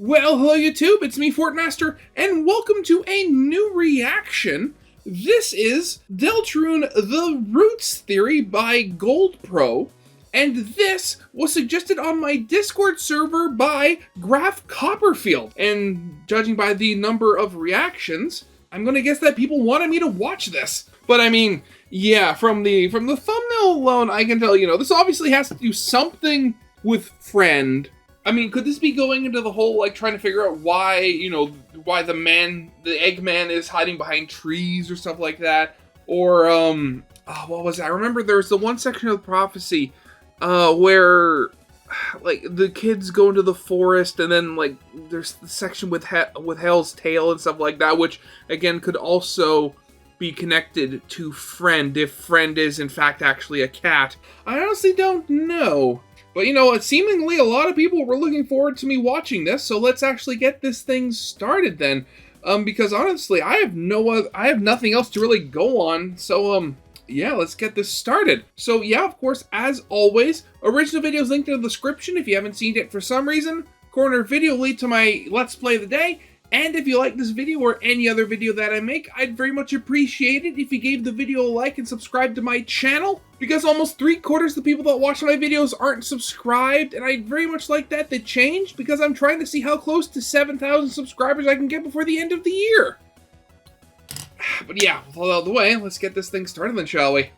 Well, hello YouTube, it's me, Fortmaster, and welcome to a new reaction. This is Deltarune The Roots Theory by Gold Pro, and this was suggested on my Discord server by Graf Copperfield. And judging by the number of reactions, I'm gonna guess that people wanted me to watch this. But I mean, yeah, from the thumbnail alone, I can tell, this obviously has to do something with friend. I mean, could this be going into the whole, trying to figure out why, why the Eggman is hiding behind trees or stuff like that? Or, what was that? I remember there's the one section of the prophecy, where, the kids go into the forest, and then, there's the section with Hell's Tail and stuff like that, which, again, could also be connected to Friend, if Friend is, in fact, actually a cat. I honestly don't know. But, seemingly a lot of people were looking forward to me watching this, so let's actually get this thing started then. Because honestly, I have nothing else to really go on, so, yeah, let's get this started. So, yeah, of course, as always, original videos linked in the description if you haven't seen it for some reason. Corner video lead to my Let's Play of the Day. And if you like this video or any other video that I make, I'd very much appreciate it if you gave the video a like and subscribe to my channel, because almost 3/4 of the people that watch my videos aren't subscribed, and I'd very much like that to change, because I'm trying to see how close to 7,000 subscribers I can get before the end of the year. But yeah, with all out of the way, let's get this thing started then, shall we?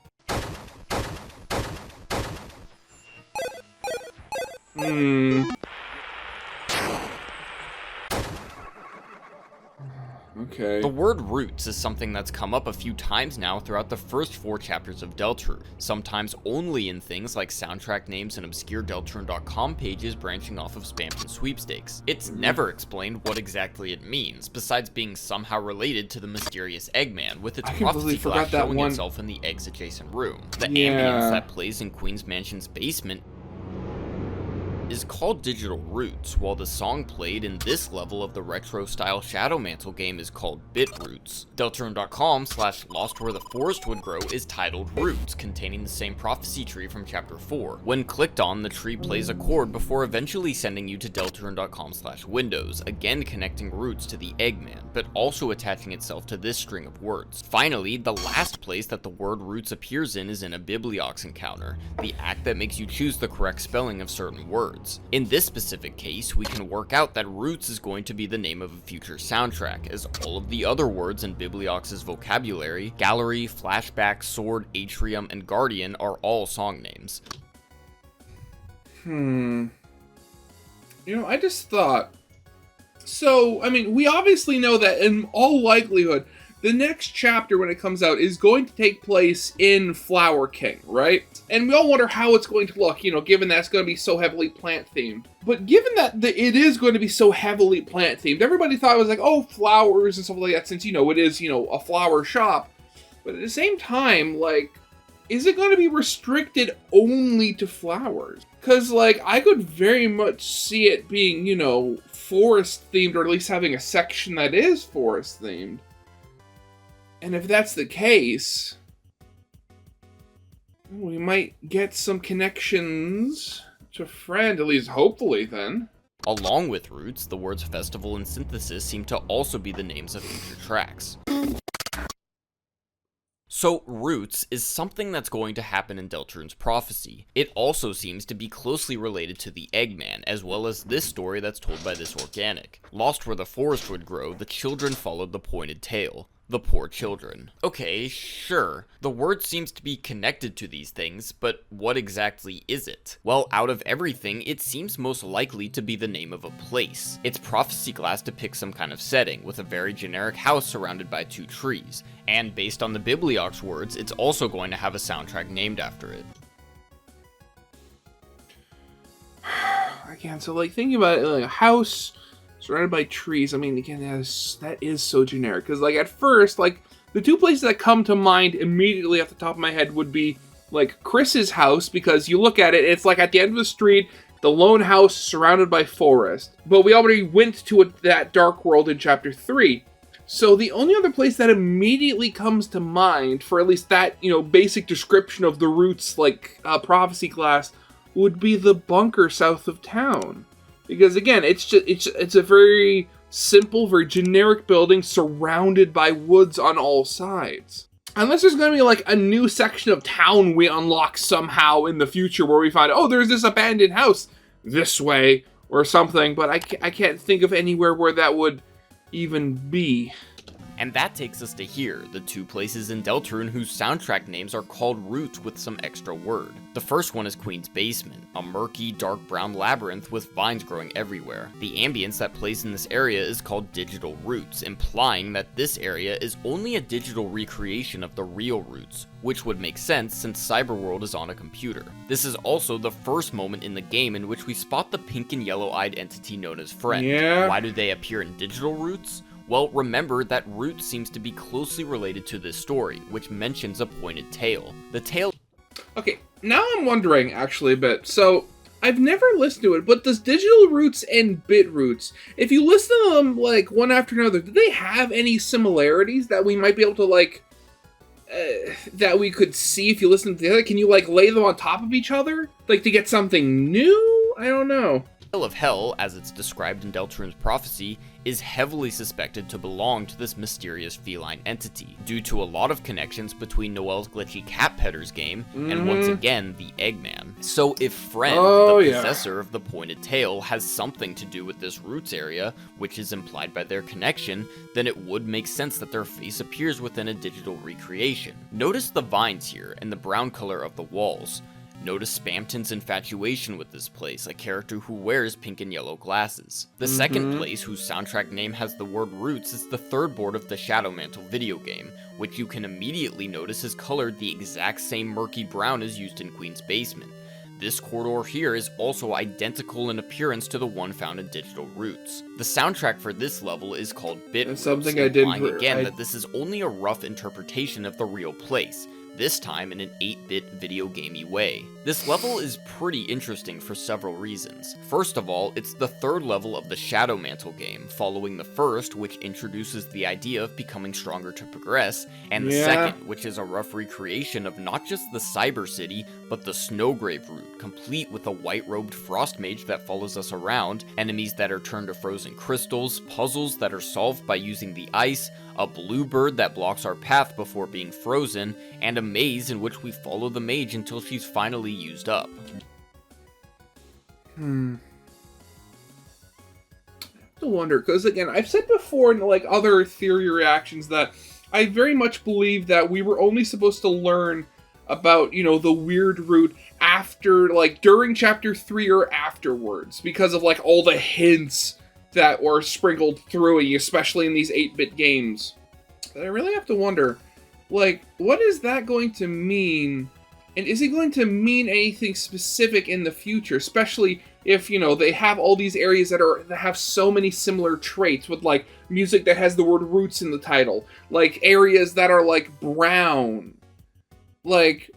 Okay. The word roots is something that's come up a few times now throughout the first 4 chapters of Deltarune, sometimes only in things like soundtrack names and obscure Deltarune.com pages branching off of spams and sweepstakes. It's never explained what exactly it means, besides being somehow related to the mysterious Eggman, with its prophecy glass showing itself in the egg's adjacent room. The ambience that plays in Queen's Mansion's basement is called Digital Roots, while the song played in this level of the retro-style Shadow Mantle game is called Bit Roots. Deltarune.com/LostWhereTheForestWould is titled Roots, containing the same prophecy tree from Chapter 4. When clicked on, the tree plays a chord before eventually sending you to Deltarune.com/Windows, again connecting Roots to the Eggman, but also attaching itself to this string of words. Finally, the last place that the word Roots appears in is in a Bibliox encounter, the act that makes you choose the correct spelling of certain words. In this specific case, we can work out that Roots is going to be the name of a future soundtrack, as all of the other words in Bibliox's vocabulary, gallery, flashback, sword, atrium, and guardian, are all song names. I just thought, so, I mean, we obviously know that in all likelihood, the next chapter when it comes out is going to take place in Flower King, right? And we all wonder how it's going to look, given that it's going to be so heavily plant-themed. But given that it is going to be so heavily plant-themed, everybody thought it was like, oh, flowers and stuff like that, since, it is, a flower shop. But at the same time, is it going to be restricted only to flowers? Because, I could very much see it being, forest-themed, or at least having a section that is forest-themed. And if that's the case, we might get some connections to Friend, at least hopefully then. Along with Roots, the words Festival and Synthesis seem to also be the names of future tracks. So, Roots is something that's going to happen in Deltarune's prophecy. It also seems to be closely related to the Eggman, as well as this story that's told by this organic. Lost where the forest would grow, the children followed the pointed tail. The poor children. Okay, sure. The word seems to be connected to these things, but what exactly is it? Well, out of everything, it seems most likely to be the name of a place. Its prophecy glass depicts some kind of setting, with a very generic house surrounded by 2 trees. And based on the Bibliox words, it's also going to have a soundtrack named after it. Again, so thinking about it, a house surrounded by trees, I mean, again, that is so generic. Because, at first, the 2 places that come to mind immediately off the top of my head would be, Chris's house, because you look at it, it's, at the end of the street, the lone house surrounded by forest. But we already went to that dark world in Chapter 3. So the only other place that immediately comes to mind, for at least that, basic description of the Roots, prophecy glass, would be the bunker south of town. Because again, it's a very simple, very generic building surrounded by woods on all sides. Unless there's going to be like a new section of town we unlock somehow in the future where we find, oh, there's this abandoned house this way or something, but I can't think of anywhere where that would even be. And that takes us to here, the two places in Deltarune whose soundtrack names are called routes with some extra word. The first one is Queen's Basement, a murky, dark brown labyrinth with vines growing everywhere. The ambience that plays in this area is called Digital Roots, implying that this area is only a digital recreation of the real roots, which would make sense since Cyberworld is on a computer. This is also the first moment in the game in which we spot the pink and yellow-eyed entity known as Friend. Yeah. Why do they appear in Digital Roots? Well, remember that Root seems to be closely related to this story, which mentions a pointed tail. The tail... Okay, now I'm wondering, actually, a bit. So, I've never listened to it, but does Digital Roots and Bit Roots, if you listen to them, like, one after another, do they have any similarities that we might be able to, like, that we could see if you listen to the other? Can you, like, lay them on top of each other? Like, to get something new? I don't know. Tail of Hell, as it's described in Deltarune's prophecy, is heavily suspected to belong to this mysterious feline entity, due to a lot of connections between Noelle's glitchy cat petter's game, and once again, the Eggman. So if Friend, the possessor of the pointed tail, has something to do with this roots area, which is implied by their connection, then it would make sense that their face appears within a digital recreation. Notice the vines here, and the brown color of the walls. Notice Spamton's infatuation with this place, a character who wears pink and yellow glasses. The second place whose soundtrack name has the word roots is the third board of the Shadow Mantle video game, which you can immediately notice is colored the exact same murky brown as used in Queen's Basement. This corridor here is also identical in appearance to the one found in Digital Roots. The soundtrack for this level is called Bit Roots, implying again that this is only a rough interpretation of the real place, this time in an 8-bit video gamey way. This level is pretty interesting for several reasons. First of all, it's the third level of the Shadow Mantle game, following the first, which introduces the idea of becoming stronger to progress, and the second, which is a rough recreation of not just the Cyber City, but the Snowgrave route, complete with a white-robed frost mage that follows us around, enemies that are turned to frozen crystals, puzzles that are solved by using the ice, a blue bird that blocks our path before being frozen, and a maze in which we follow the mage until she's finally used up. I have to wonder, because again, I've said before in like other theory reactions that I very much believe that we were only supposed to learn about, you know, the weird route after, like, during Chapter 3 or afterwards, because of, like, all the hints that were sprinkled through it, especially in these 8-bit games. But I really have to wonder, like, what is that going to mean? And is it going to mean anything specific in the future? Especially if, you know, they have all these areas that have so many similar traits with, like, music that has the word roots in the title. Like, areas that are, like, brown. Like,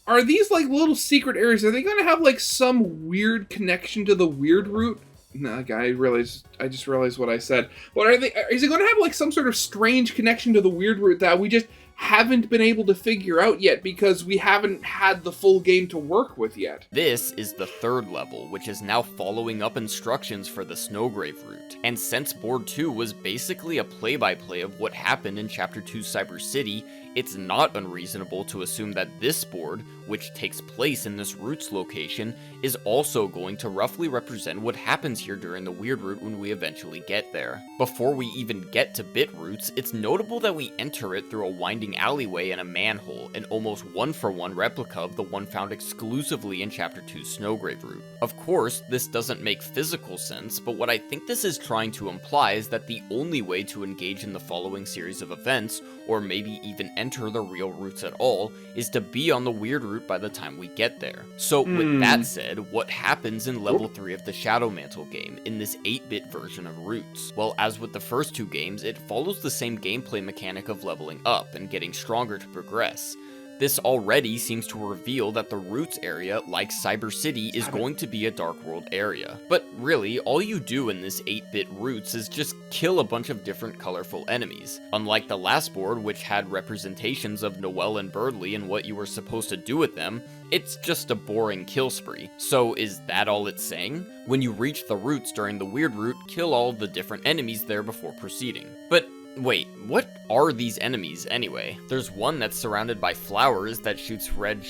are these, like, little secret areas, are they going to have, like, some weird connection to the weird route? No, I just realized what I said. But is it going to have, like, some sort of strange connection to the weird route that we just haven't been able to figure out yet because we haven't had the full game to work with yet? This is the third level, which is now following up instructions for the Snowgrave route. And since Board 2 was basically a play-by-play of what happened in Chapter 2 Cyber City, it's not unreasonable to assume that this board, which takes place in this roots location, is also going to roughly represent what happens here during the weird route when we eventually get there. Before we even get to Bit Roots, it's notable that we enter it through a winding alleyway and a manhole, an almost one-for-one replica of the one found exclusively in Chapter 2's Snowgrave route. Of course, this doesn't make physical sense, but what I think this is trying to imply is that the only way to engage in the following series of events, or maybe even enter the real routes at all, is to be on the weird route by the time we get there. So with that said, what happens in level 3 of the Shadow Mantle game in this 8-bit version of Roots? Well, as with the first two games, it follows the same gameplay mechanic of leveling up and getting stronger to progress. This already seems to reveal that the Roots area, like Cyber City, is going to be a Dark World area. But really, all you do in this 8-bit Roots is just kill a bunch of different colorful enemies. Unlike the last board, which had representations of Noelle and Birdly and what you were supposed to do with them, it's just a boring kill spree. So is that all it's saying? When you reach the Roots during the Weird Route, kill all the different enemies there before proceeding. But wait, what are these enemies anyway? There's one that's surrounded by flowers that shoots red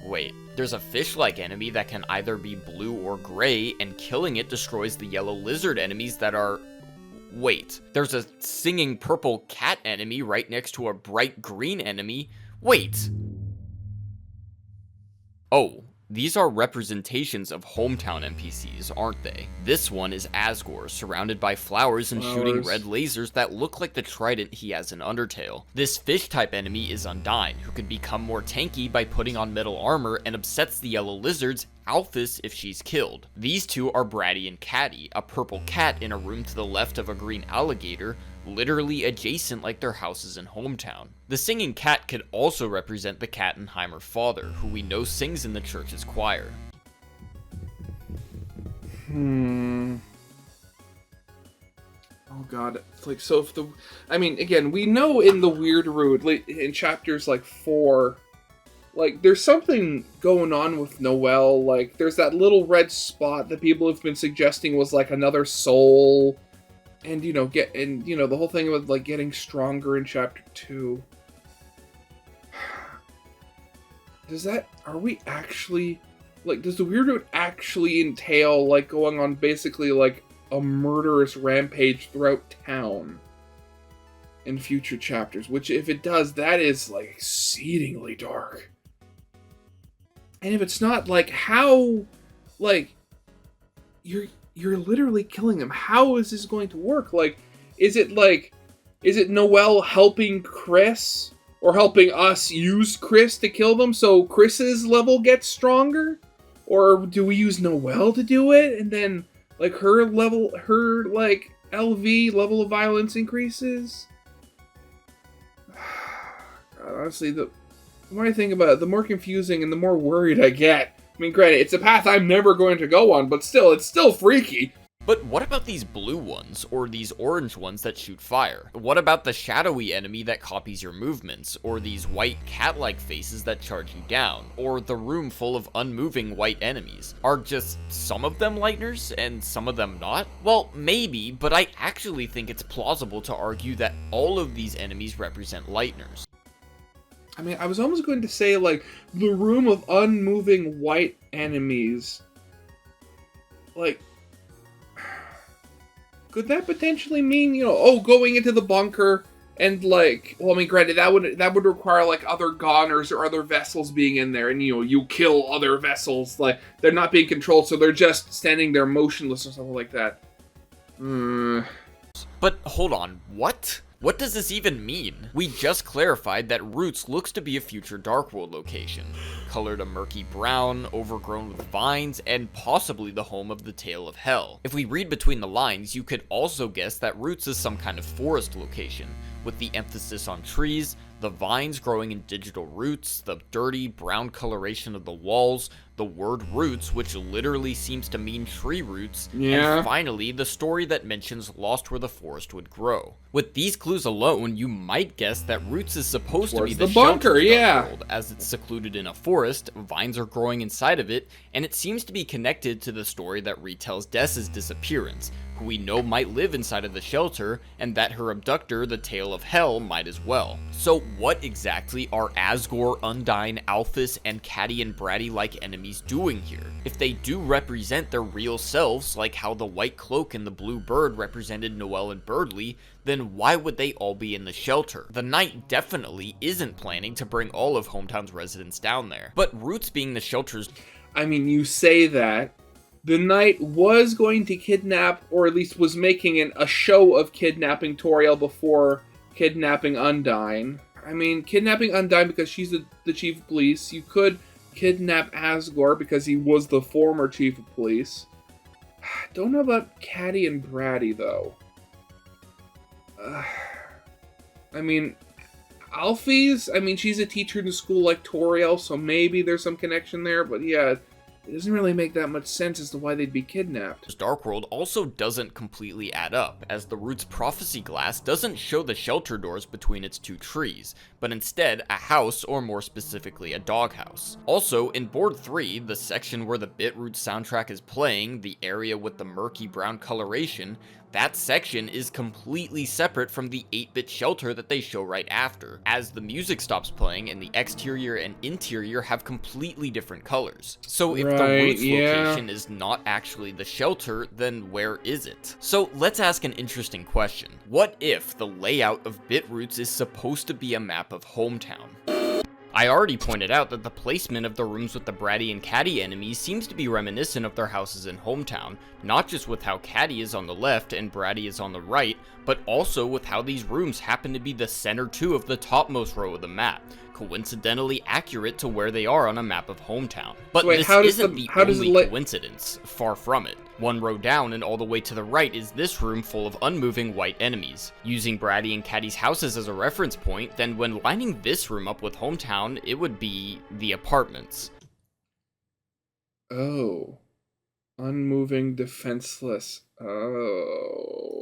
Wait, there's a fish-like enemy that can either be blue or gray, and killing it destroys the yellow lizard enemies that are... Wait, there's a singing purple cat enemy right next to a bright green enemy. Wait! Oh, these are representations of hometown NPCs, aren't they? This one is Asgore, surrounded by flowers and shooting red lasers that look like the trident he has in Undertale. This fish-type enemy is Undyne, who can become more tanky by putting on metal armor and upsets the yellow lizards, Alphys if she's killed. These two are Bratty and Catty, a purple cat in a room to the left of a green alligator, literally adjacent like their houses in hometown. The singing cat could also represent the Kattenheimer father, who we know sings in the church's choir. Oh god, it's like, so if the... I mean, again, we know in the Weird Route, like, in chapters like 4, like, there's something going on with Noelle, like, there's that little red spot that people have been suggesting was like another soul, and, you know, the whole thing with, like, getting stronger in chapter 2. Are we actually, like, does the Weird Route actually entail, like, going on basically, like, a murderous rampage throughout town in future chapters? Which, if it does, that is, like, exceedingly dark. And if it's not, like, how, like, you're literally killing them. How is this going to work? Like, is it Noelle helping Chris? Or helping us use Chris to kill them so Chris's level gets stronger? Or do we use Noelle to do it? And then, like, her LV, level of violence increases? God, honestly, the more I think about it, the more confusing and the more worried I get. I mean, granted, it's a path I'm never going to go on, but still, it's still freaky. But what about these blue ones, or these orange ones that shoot fire? What about the shadowy enemy that copies your movements, or these white cat-like faces that charge you down, or the room full of unmoving white enemies? Are just some of them lighteners, and some of them not? Well, maybe, but I actually think it's plausible to argue that all of these enemies represent lighteners. I mean, I was almost going to say, like, the room of unmoving white enemies. Like, could that potentially mean, you know, going into the bunker and, like, well, I mean, granted, that would require, like, other goners or other vessels being in there, and, you know, you kill other vessels, like, they're not being controlled, so they're just standing there motionless or something like that. But hold on, what? What does this even mean? We just clarified that Roots looks to be a future Dark World location, colored a murky brown, overgrown with vines, and possibly the home of the Tale of Hell. If we read between the lines, you could also guess that Roots is some kind of forest location, with the emphasis on trees, the vines growing in digital roots, the dirty brown coloration of the walls, the word roots, which literally seems to mean tree roots, and finally, the story that mentions lost where the forest would grow. With these clues alone, you might guess that Roots is supposed to be the bunker, world, as it's secluded in a forest, vines are growing inside of it, and it seems to be connected to the story that retells Dessa's disappearance, who we know might live inside of the shelter, and that her abductor, the Tale of Hell, might as well. So what exactly are Asgore, Undyne, Alphys, and Catty and Bratty-like enemies doing here? If they do represent their real selves, like how the white cloak and the blue bird represented Noelle and Birdly, then why would they all be in the shelter? The Knight definitely isn't planning to bring all of Hometown's residents down there. But Roots being the shelter's... I mean, you say that. The Knight was going to kidnap, or at least was making a show of kidnapping Toriel before kidnapping Undyne. I mean, kidnapping Undyne because she's the chief of police. You could kidnap Asgore because he was the former chief of police. Don't know about Catty and Bratty, though. I mean, Alfie's, I mean, she's a teacher in the school like Toriel, so maybe there's some connection there, but yeah, it doesn't really make that much sense as to why they'd be kidnapped. Dark World also doesn't completely add up, as the Root's prophecy glass doesn't show the shelter doors between its two trees, but instead a house, or more specifically a doghouse. Also, in Board 3, the section where the Bitroot soundtrack is playing, the area with the murky brown coloration, that section is completely separate from the 8-bit shelter that they show right after, as the music stops playing and the exterior and interior have completely different colors. So if the Root's location is not actually the shelter, then where is it? So let's ask an interesting question. What if the layout of Bitroots is supposed to be a map of Hometown? I already pointed out that the placement of the rooms with the Bratty and Catty enemies seems to be reminiscent of their houses in Hometown, not just with how Catty is on the left and Bratty is on the right, but also with how these rooms happen to be the center two of the topmost row of the map, coincidentally accurate to where they are on a map of Hometown. But this isn't the only coincidence, far from it. One row down and all the way to the right is this room full of unmoving white enemies. Using Bratty and Catty's houses as a reference point, then when lining this room up with Hometown, it would be the apartments. Oh. Unmoving, defenseless. Oh.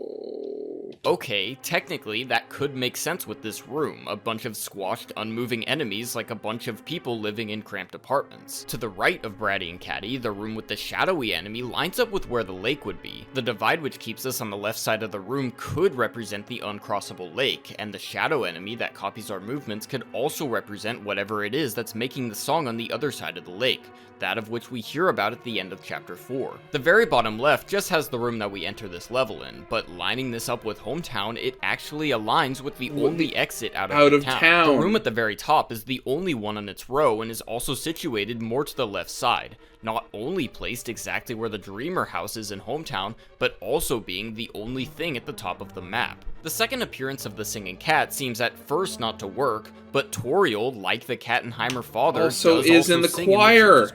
Okay, technically that could make sense with this room, a bunch of squashed, unmoving enemies like a bunch of people living in cramped apartments. To the right of Bratty and Catty, the room with the shadowy enemy lines up with where the lake would be. The divide which keeps us on the left side of the room could represent the uncrossable lake, and the shadow enemy that copies our movements could also represent whatever it is that's making the song on the other side of the lake, that of which we hear about at the end of Chapter 4. The very bottom left just has the room that we enter this level in, but lining this up with Hometown, it actually aligns with the only exit out of town. The room at the very top is the only one on its row and is also situated more to the left side, not only placed exactly where the Dreamer house is in Hometown, but also being the only thing at the top of the map. The second appearance of the singing cat seems at first not to work, but Toriel, like the Kattenheimer father, also is in the choir.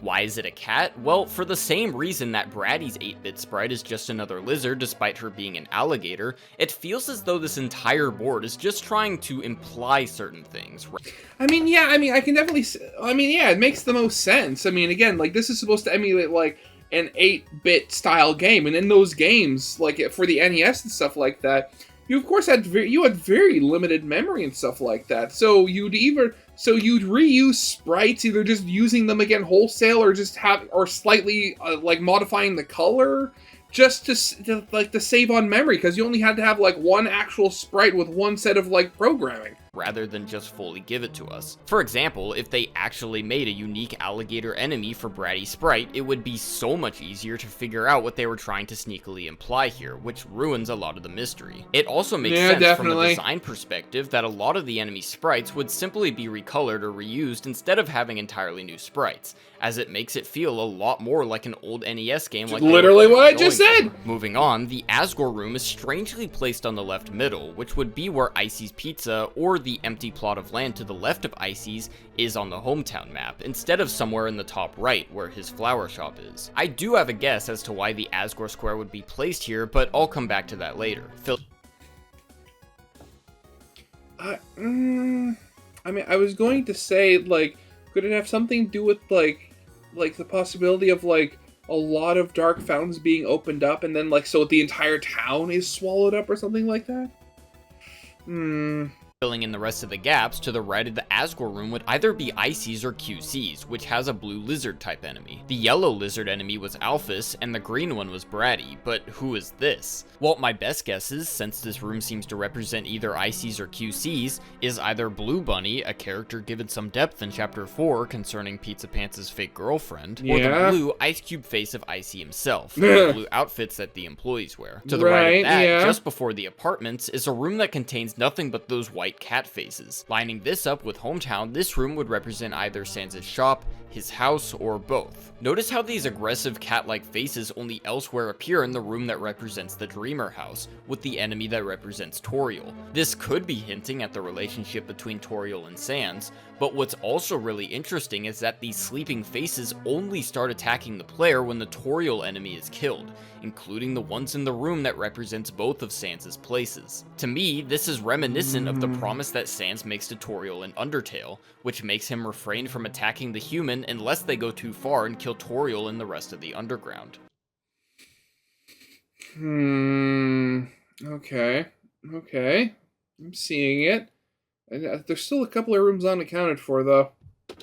Why is it a cat? Well, for the same reason that Bratty's 8-bit sprite is just another lizard despite her being an alligator, it feels as though this entire board is just trying to imply certain things. I can definitely, it makes the most sense. I mean, again, like, this is supposed to emulate, like, an 8-bit style game, and in those games, like, for the NES and stuff like that, you of course had very limited memory and stuff like that, so you'd reuse sprites, either just using them again wholesale, or just slightly, like, modifying the color, just to save on memory, because you only had to have, like, one actual sprite with one set of, like, programming, rather than just fully give it to us. For example, if they actually made a unique alligator enemy for Bratty's sprite, it would be so much easier to figure out what they were trying to sneakily imply here, which ruins a lot of the mystery. It also makes sense from a design perspective that a lot of the enemy sprites would simply be recolored or reused instead of having entirely new sprites, as it makes it feel a lot more like an old NES game, like literally what I just said! Moving on, the Asgore room is strangely placed on the left middle, which would be where Icy's Pizza, or the empty plot of land to the left of Icy's, is on the Hometown map, instead of somewhere in the top right, where his flower shop is. I do have a guess as to why the Asgore square would be placed here, but I'll come back to that later. I was going to say, like, could it have something to do with, like the possibility of, like, a lot of dark fountains being opened up, and then, like, so the entire town is swallowed up or something like that? Filling in the rest of the gaps, to the right of the Asgore room would either be Icy's or QC's, which has a blue lizard type enemy. The yellow lizard enemy was Alphys, and the green one was Bratty, but who is this? Well, my best guesses, since this room seems to represent either Icy's or QC's, is either Blue Bunny, a character given some depth in Chapter 4 concerning Pizza Pants' fake girlfriend, or the blue ice cube face of Icy himself, the blue outfits that the employees wear. To the right of that, just before the apartments, is a room that contains nothing but those white cat faces. Lining this up with Hometown, this room would represent either Sans' shop, his house, or both. Notice how these aggressive cat-like faces only elsewhere appear in the room that represents the Dreamer house, with the enemy that represents Toriel. This could be hinting at the relationship between Toriel and Sans, But what's also really interesting is that these sleeping faces only start attacking the player when the Toriel enemy is killed, including the ones in the room that represents both of Sans' places. To me, this is reminiscent of the promise that Sans makes to Toriel in Undertale, which makes him refrain from attacking the human unless they go too far and kill Toriel and the rest of the underground. Okay. I'm seeing it. There's still a couple of rooms unaccounted for, though.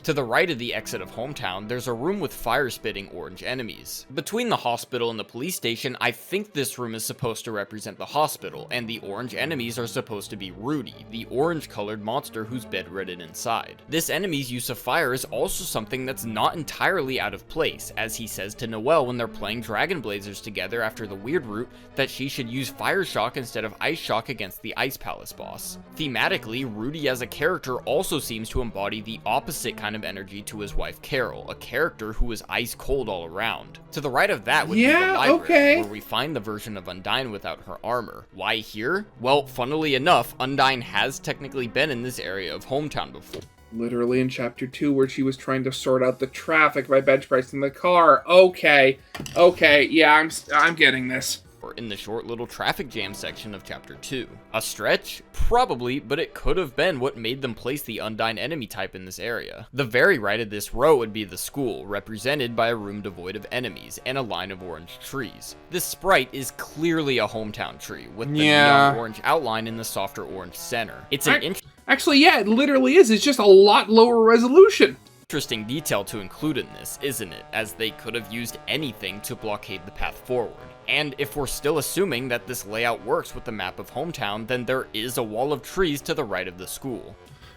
To the right of the exit of Hometown, there's a room with fire-spitting orange enemies. Between the hospital and the police station, I think this room is supposed to represent the hospital, and the orange enemies are supposed to be Rudy, the orange-colored monster who's bedridden inside. This enemy's use of fire is also something that's not entirely out of place, as he says to Noelle when they're playing Dragon Blazers together after the Weird Route that she should use Fire Shock instead of Ice Shock against the Ice Palace boss. Thematically, Rudy as a character also seems to embody the opposite kind of energy to his wife Carol, a character who is ice cold all around. To the right of that would be the library, where we find the version of Undyne without her armor. Why here? Well, funnily enough, Undyne has technically been in this area of Hometown before. Literally in Chapter 2, where she was trying to sort out the traffic by bench pressing the car. Okay, yeah, I'm getting this. In the short little traffic jam section of Chapter 2. A stretch? Probably, but it could have been what made them place the Undyne enemy type in this area. The very right of this row would be the school, represented by a room devoid of enemies, and a line of orange trees. This sprite is clearly a Hometown tree, with the neon orange outline in the softer orange center. It's an Actually, yeah, it literally is. It's just a lot lower resolution. Interesting detail to include in this, isn't it? As they could have used anything to blockade the path forward. And if we're still assuming that this layout works with the map of Hometown, then there is a wall of trees to the right of the school.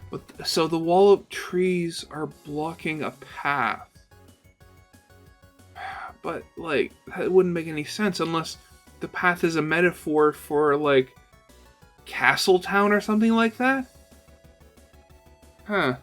But so the wall of trees are blocking a path. But, like, that wouldn't make any sense unless the path is a metaphor for, like, Castletown or something like that? Huh.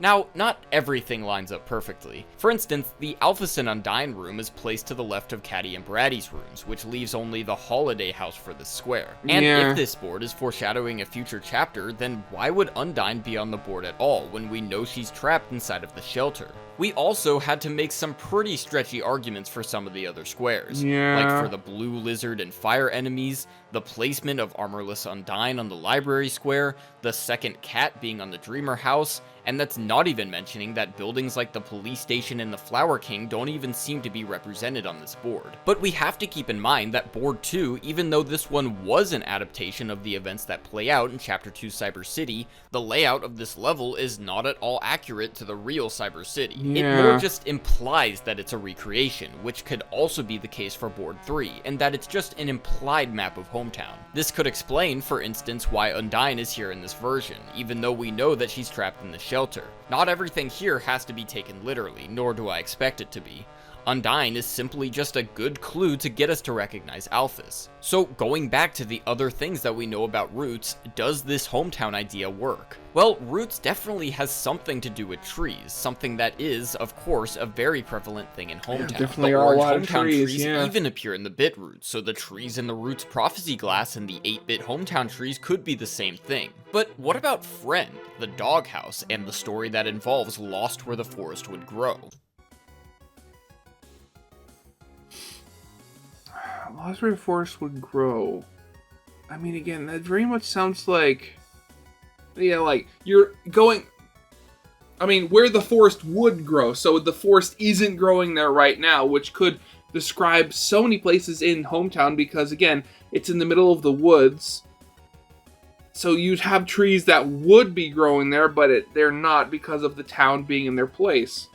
Now, not everything lines up perfectly. For instance, the Alphason Undyne room is placed to the left of Caddy and Braddy's rooms, which leaves only the Holiday House for this square. And if this board is foreshadowing a future chapter, then why would Undyne be on the board at all when we know she's trapped inside of the shelter? We also had to make some pretty stretchy arguments for some of the other squares. Like for the blue lizard and fire enemies, the placement of armorless Undyne on the library square, the second cat being on the Dreamer house, and that's not even mentioning that buildings like the police station and the Flower King don't even seem to be represented on this board. But we have to keep in mind that Board 2, even though this one was an adaptation of the events that play out in Chapter 2 Cyber City, the layout of this level is not at all accurate to the real Cyber City. It more just implies that it's a recreation, which could also be the case for Board 3, and that it's just an implied map of Hometown. This could explain, for instance, why Undyne is here in this version, even though we know that she's trapped in the shelter. Not everything here has to be taken literally, nor do I expect it to be. Undyne is simply just a good clue to get us to recognize Alphys. So going back to the other things that we know about Roots, does this Hometown idea work? Well, Roots definitely has something to do with trees, something that is, of course, a very prevalent thing in Hometown. Definitely are a lot of Hometown trees, even appear in the bit roots, so the trees in the Roots Prophecy Glass and the 8-bit Hometown trees could be the same thing. But what about Friend, the doghouse, and the story that involves Lost Where the Forest Would Grow? Lost Where the Forest Would Grow. I mean, again, that very much sounds like... Yeah, like, you're going... I mean, where the forest would grow, so the forest isn't growing there right now, which could describe so many places in Hometown, because, again, it's in the middle of the woods. So you'd have trees that would be growing there, but they're not because of the town being in their place.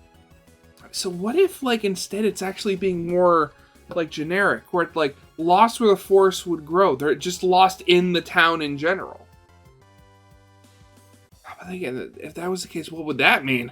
So what if, like, instead it's actually being more... like generic, where it's like lost where the forest would grow. They're just lost in the town in general. But again, if that was the case, what would that mean?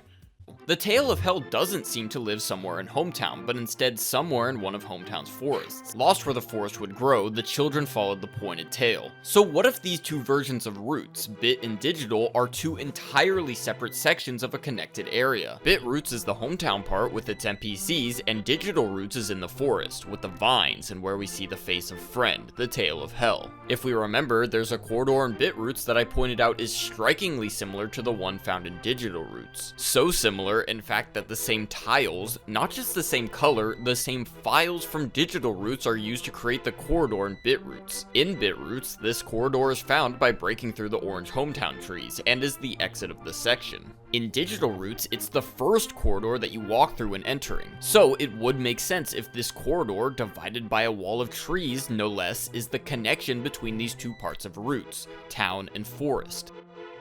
The Tale of Hell doesn't seem to live somewhere in Hometown, but instead somewhere in one of Hometown's forests. Lost where the forest would grow, the children followed the pointed tail. So what if these two versions of Roots, Bit and Digital, are two entirely separate sections of a connected area? Bit Roots is the Hometown part with its NPCs, and Digital Roots is in the forest, with the vines and where we see the face of Friend, the Tale of Hell. If we remember, there's a corridor in Bit Roots that I pointed out is strikingly similar to the one found in Digital Roots. So similar, in fact, that the same tiles, not just the same color, the same files from Digital Roots are used to create the corridor in Bit Roots. In Bit Roots, this corridor is found by breaking through the orange Hometown trees, and is the exit of the section. In Digital Roots, it's the first corridor that you walk through when entering. So it would make sense if this corridor, divided by a wall of trees no less, is the connection between these two parts of Roots, town and forest.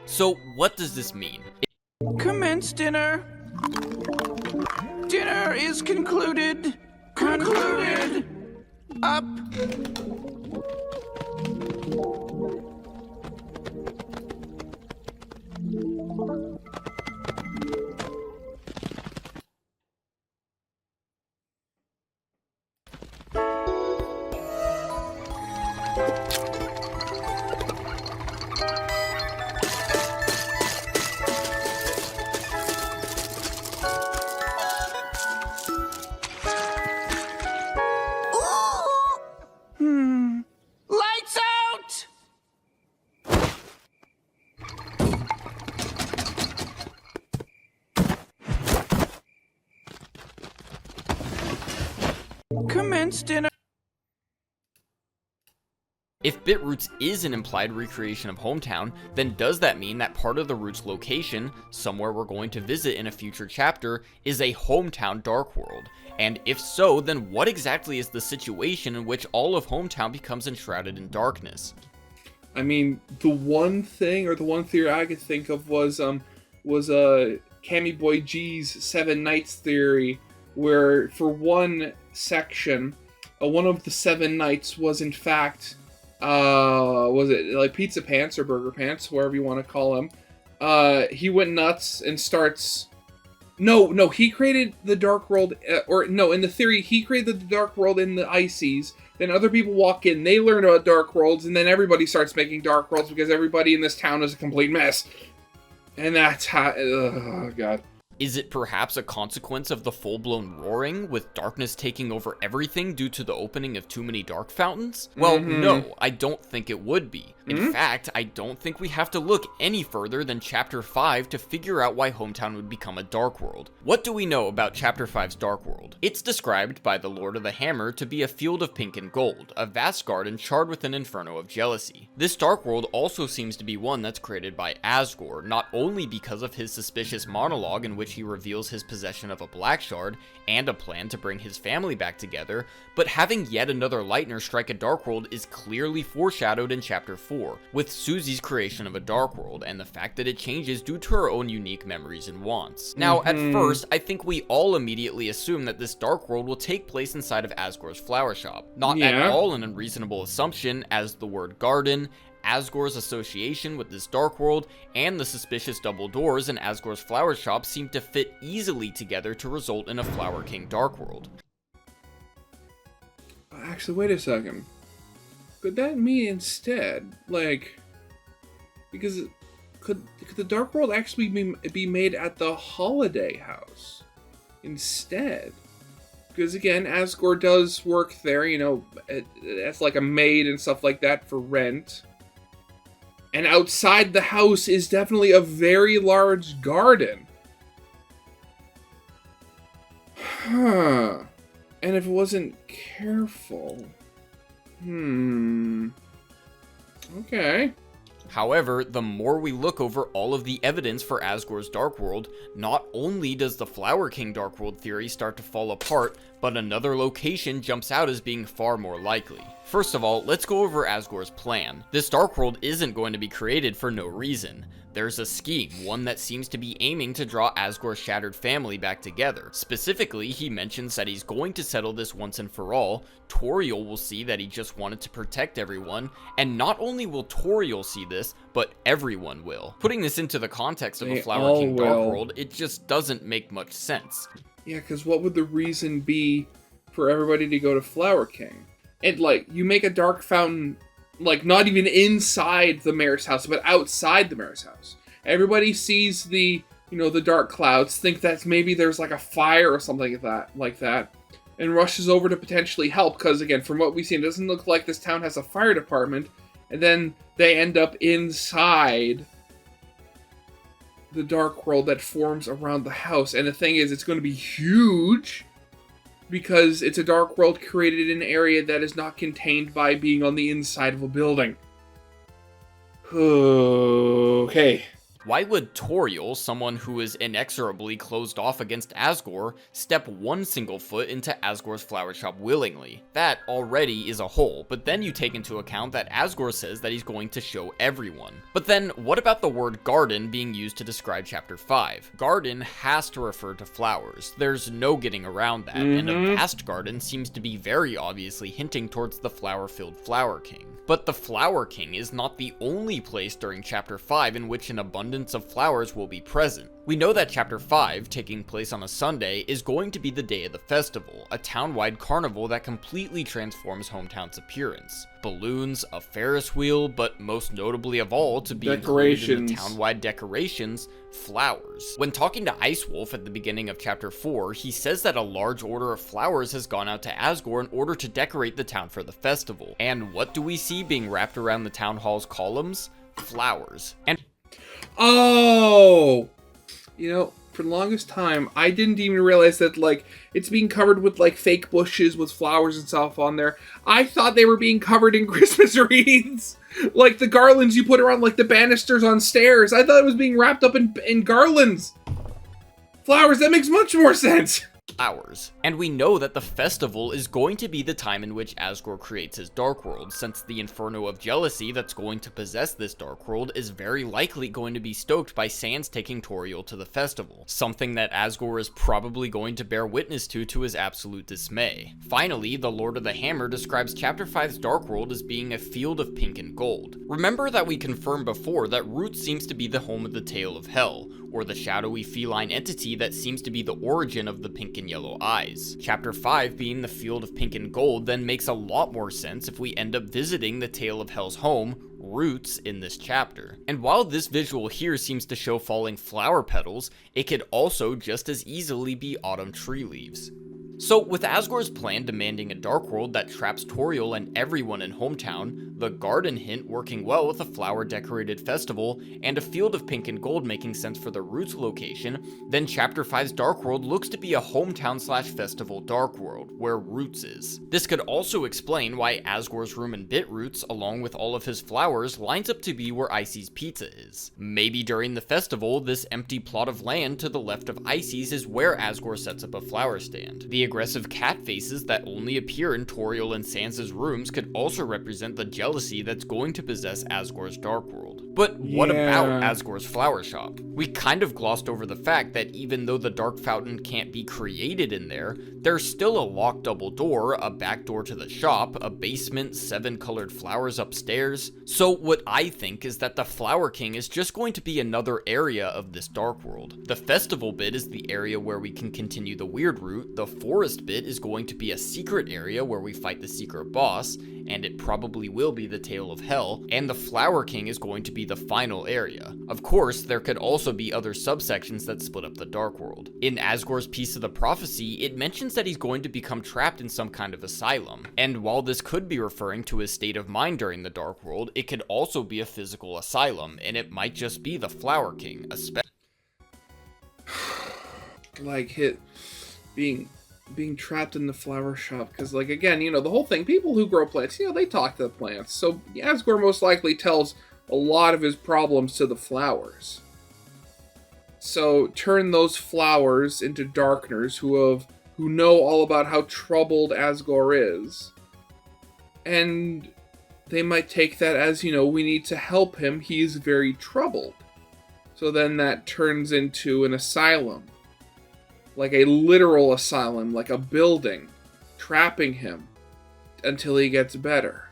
So what does this mean? Commence dinner. Dinner is concluded. Concluded. Up. Lights out! Commence dinner. If Bit Roots is an implied recreation of Hometown, then does that mean that part of the Roots location, somewhere we're going to visit in a future chapter, is a Hometown Dark World? And if so, then what exactly is the situation in which all of Hometown becomes enshrouded in darkness? I mean, the one thing, or the one theory I could think of was Cammy Boy G's 7 Nights theory, where for one section, one of the 7 nights was in fact, was it like Pizza Pants or Burger Pants, whatever you want to call him. He went nuts and starts... No, he created the Dark World, in the theory, he created the Dark World in the Ices. Then other people walk in, they learn about Dark Worlds, and then everybody starts making Dark Worlds because everybody in this town is a complete mess. And that's how... Oh, God. Is it perhaps a consequence of the full-blown roaring, with darkness taking over everything due to the opening of too many dark fountains? Well, no, I don't think it would be. In fact, I don't think we have to look any further than Chapter 5 to figure out why Hometown would become a Dark World. What do we know about Chapter 5's Dark World? It's described by the Lord of the Hammer to be a field of pink and gold, a vast garden charred with an inferno of jealousy. This Dark World also seems to be one that's created by Asgore, not only because of his suspicious monologue in which he reveals his possession of a black shard and a plan to bring his family back together, but having yet another Lightner strike a Dark World is clearly foreshadowed in Chapter 4, with Susie's creation of a Dark World and the fact that it changes due to her own unique memories and wants. Now, at first, I think we all immediately assume that this Dark World will take place inside of Asgore's flower shop. Not at all an unreasonable assumption, as the word garden, Asgore's association with this Dark World, and the suspicious double doors in Asgore's flower shop seem to fit easily together to result in a Flower King Dark World. Actually, wait a second. Could that mean instead, like, because could the Dark World actually be made at the Holiday House instead? Because again, Asgore does work there, you know, as like a maid and stuff like that for rent. And outside the house is definitely a very large garden. Huh. And if it wasn't careful... Okay. However, the more we look over all of the evidence for Asgore's Dark World, not only does the Flower King Dark World theory start to fall apart, but another location jumps out as being far more likely. First of all, let's go over Asgore's plan. This Dark World isn't going to be created for no reason. There's a scheme, one that seems to be aiming to draw Asgore's shattered family back together. Specifically, he mentions that he's going to settle this once and for all. Toriel will see that he just wanted to protect everyone, and not only will Toriel see this, but everyone will. Putting this into the context of a Flower King Dark World, it just doesn't make much sense. Yeah, because what would the reason be for everybody to go to Flower King? And, like, you make a dark fountain, like, not even inside the mayor's house, but outside the mayor's house. Everybody sees the, the dark clouds, think that maybe there's, like, a fire or something like that, and rushes over to potentially help, because, again, from what we've seen, it doesn't look like this town has a fire department, and then they end up inside the dark world that forms around the house. And the thing is, it's going to be huge, because it's a dark world created in an area that is not contained by being on the inside of a building. Okay. Why would Toriel, someone who is inexorably closed off against Asgore, step one single foot into Asgore's flower shop willingly? That already is a hole, but then you take into account that Asgore says that he's going to show everyone. But then, what about the word garden being used to describe Chapter 5? Garden has to refer to flowers. There's no getting around that, and a vast garden seems to be very obviously hinting towards the flower-filled Flower King. But the Flower King is not the only place during Chapter 5 in which an abundance of flowers will be present. We know that Chapter 5, taking place on a Sunday, is going to be the day of the festival, a town-wide carnival that completely transforms hometown's appearance. Balloons, a Ferris wheel, but most notably of all, to be included in the town-wide decorations, flowers. When talking to Icewolf at the beginning of Chapter 4, he says that a large order of flowers has gone out to Asgore in order to decorate the town for the festival. And what do we see being wrapped around the town hall's columns? Flowers. And oh! For the longest time, I didn't even realize that, like, it's being covered with, like, fake bushes with flowers and stuff on there. I thought they were being covered in Christmas wreaths. Like the garlands you put around, like, the banisters on stairs. I thought it was being wrapped up in garlands. Flowers, that makes much more sense. Flowers. And we know that the festival is going to be the time in which Asgore creates his Dark World, since the inferno of jealousy that's going to possess this Dark World is very likely going to be stoked by Sans taking Toriel to the festival, something that Asgore is probably going to bear witness to his absolute dismay. Finally, the Lord of the Hammer describes Chapter 5's Dark World as being a field of pink and gold. Remember that we confirmed before that Roots seems to be the home of the Tail of Hell, or the shadowy feline entity that seems to be the origin of the pink and yellow eyes. Chapter 5 being the field of pink and gold then makes a lot more sense if we end up visiting the Tail of Hell's home, Roots, in this chapter. And while this visual here seems to show falling flower petals, it could also just as easily be autumn tree leaves. So, with Asgore's plan demanding a Dark World that traps Toriel and everyone in hometown, the garden hint working well with a flower-decorated festival, and a field of pink and gold making sense for the Roots location, then Chapter 5's Dark World looks to be a hometown/festival Dark World, where Roots is. This could also explain why Asgore's room in Bitroots, along with all of his flowers, lines up to be where Icy's pizza is. Maybe during the festival, this empty plot of land to the left of Icy's is where Asgore sets up a flower stand. The aggressive cat faces that only appear in Toriel and Sans' rooms could also represent the jealousy that's going to possess Asgore's Dark World. But what about Asgore's flower shop? We kind of glossed over the fact that even though the Dark Fountain can't be created in there, there's still a locked double door, a back door to the shop, a basement, 7 colored flowers upstairs. So what I think is that the Flower King is just going to be another area of this Dark World. The festival bit is the area where we can continue the weird route, the forest bit is going to be a secret area where we fight the secret boss, and it probably will be the Tail of Hell, and the Flower King is going to be the final area. Of course, there could also be other subsections that split up the Dark World. In Asgore's piece of the prophecy, it mentions that he's going to become trapped in some kind of asylum, and while this could be referring to his state of mind during the Dark World, it could also be a physical asylum, and it might just be the Flower King, especially like being trapped in the flower shop, because, like, again, the whole thing, people who grow plants, they talk to the plants, so Asgore most likely tells a lot of his problems to the flowers. So turn those flowers into Darkners who know all about how troubled Asgore is, and they might take that as, we need to help him, he's very troubled. So then that turns into an asylum. Like a literal asylum, like a building, trapping him until he gets better.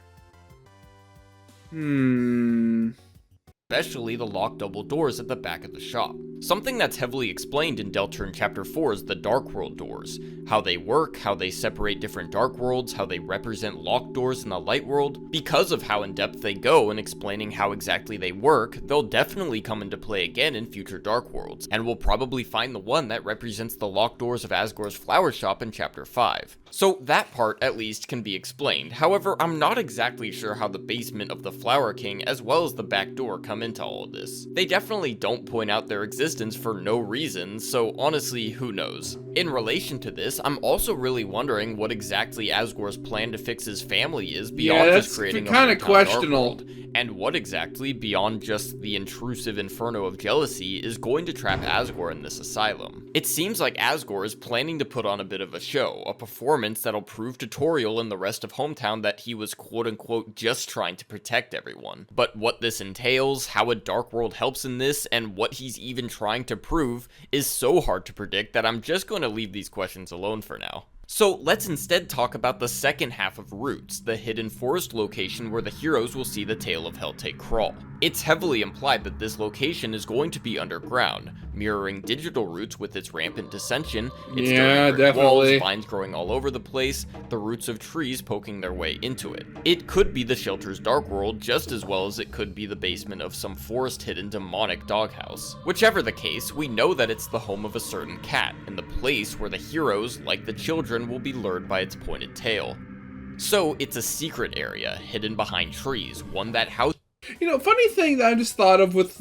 Especially the locked double doors at the back of the shop. Something that's heavily explained in Deltarune Chapter 4 is the Dark World doors. How they work, how they separate different Dark Worlds, how they represent locked doors in the Light World. Because of how in-depth they go in explaining how exactly they work, they'll definitely come into play again in future Dark Worlds, and we'll probably find the one that represents the locked doors of Asgore's flower shop in Chapter 5. So that part, at least, can be explained. However, I'm not exactly sure how the basement of the Flower King as well as the back door come into all of this. They definitely don't point out their existence for no reason, so honestly, who knows? In relation to this, I'm also really wondering what exactly Asgore's plan to fix his family is beyond just creating a kind of questionable. Dark World, and what exactly, beyond just the intrusive inferno of jealousy, is going to trap Asgore in this asylum. It seems like Asgore is planning to put on a bit of a show, a performance that'll prove to Toriel and the rest of Hometown that he was quote-unquote just trying to protect everyone. But what this entails, how a Dark World helps in this, and what he's even trying to prove is so hard to predict that I'm just going to leave these questions alone for now. So let's instead talk about the second half of Roots, the hidden forest location where the heroes will see the Tale of Hell take crawl. It's heavily implied that this location is going to be underground, mirroring digital Roots with its rampant dissension, its dirty walls, vines growing all over the place, the roots of trees poking their way into it. It could be the shelter's Dark World just as well as it could be the basement of some forest-hidden demonic doghouse. Whichever the case, we know that it's the home of a certain cat, and the place where the heroes, like the children, will be lured by its pointed tail. So it's a secret area, hidden behind trees, one that houses... You know, funny thing that I just thought of with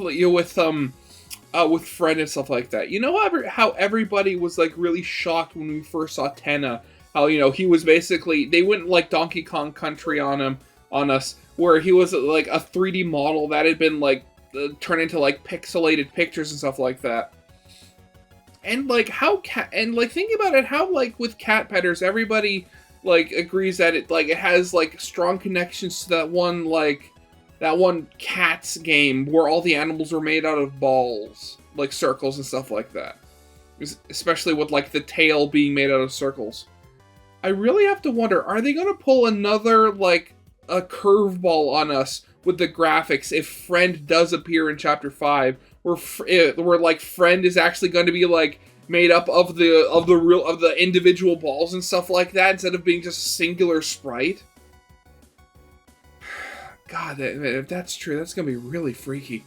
Fred and stuff like that. You know how everybody was like really shocked when we first saw Tenna. How, you know, he was basically, they went like Donkey Kong Country on us, where he was like a 3D model that had been like turned into like pixelated pictures and stuff like that. And like thinking about it, how like with cat petters, everybody like agrees that it has like strong connections to that one Cats game where all the animals were made out of balls, like circles and stuff like that. Especially with like the tail being made out of circles. I really have to wonder, are they gonna pull another like a curveball on us with the graphics if Friend does appear in Chapter 5? Where like Friend is actually going to be like made up of the individual balls and stuff like that instead of being just a singular sprite. God, if that's true, that's gonna be really freaky.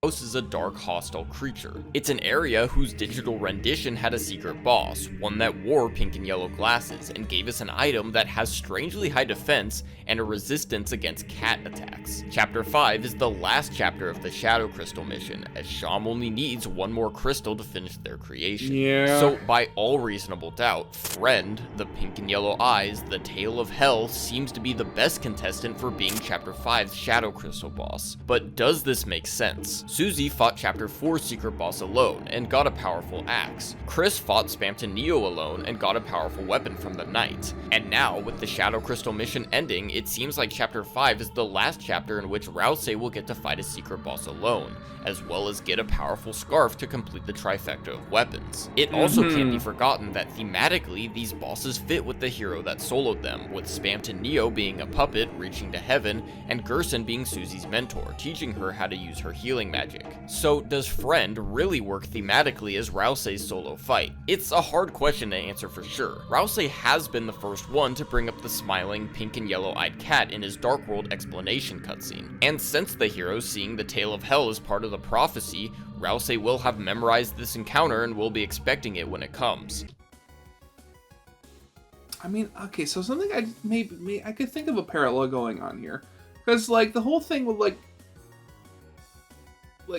House is a dark, hostile creature. It's an area whose digital rendition had a secret boss, one that wore pink and yellow glasses, and gave us an item that has strangely high defense and a resistance against cat attacks. Chapter 5 is the last chapter of the Shadow Crystal mission, as Sham only needs one more crystal to finish their creation. Yeah. So, by all reasonable doubt, Friend, the pink and yellow eyes, the Tale of Hell, seems to be the best contestant for being Chapter 5's Shadow Crystal boss. But does this make sense? Susie fought Chapter 4's secret boss alone, and got a powerful axe. Chris fought Spamton Neo alone, and got a powerful weapon from the Knight. And now, with the Shadow Crystal mission ending, it seems like Chapter 5 is the last chapter in which Rousey will get to fight a secret boss alone, as well as get a powerful scarf to complete the trifecta of weapons. It also can't be forgotten that thematically, these bosses fit with the hero that soloed them, with Spamton Neo being a puppet reaching to heaven, and Gerson being Susie's mentor, teaching her how to use her healing magic. So does Friend really work thematically as Rousey's solo fight? It's a hard question to answer for sure. Rousey has been the first one to bring up the smiling pink and yellow-eyed cat in his Dark World explanation cutscene. And since the hero seeing the Tale of Hell is part of the prophecy, Rousey will have memorized this encounter and will be expecting it when it comes. I mean, okay, so something I could think of a parallel going on here. Because, like, the whole thing with, like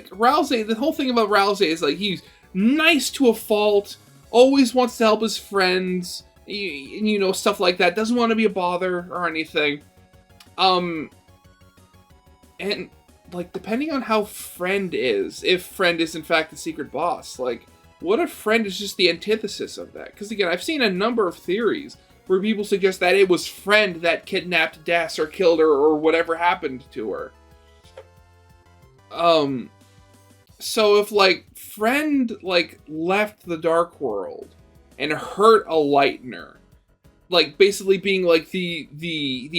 Rousey, the whole thing about Rousey is, like, he's nice to a fault, always wants to help his friends, you know, stuff like that, doesn't want to be a bother or anything. And, like, depending on how Friend is, if Friend is, in fact, the secret boss, like, what if Friend is just the antithesis of that? Because, again, I've seen a number of theories where people suggest that it was Friend that kidnapped Des or killed her or whatever happened to her. So if, like, Friend, like, left the Dark World and hurt a Lightner, like, basically being, like, the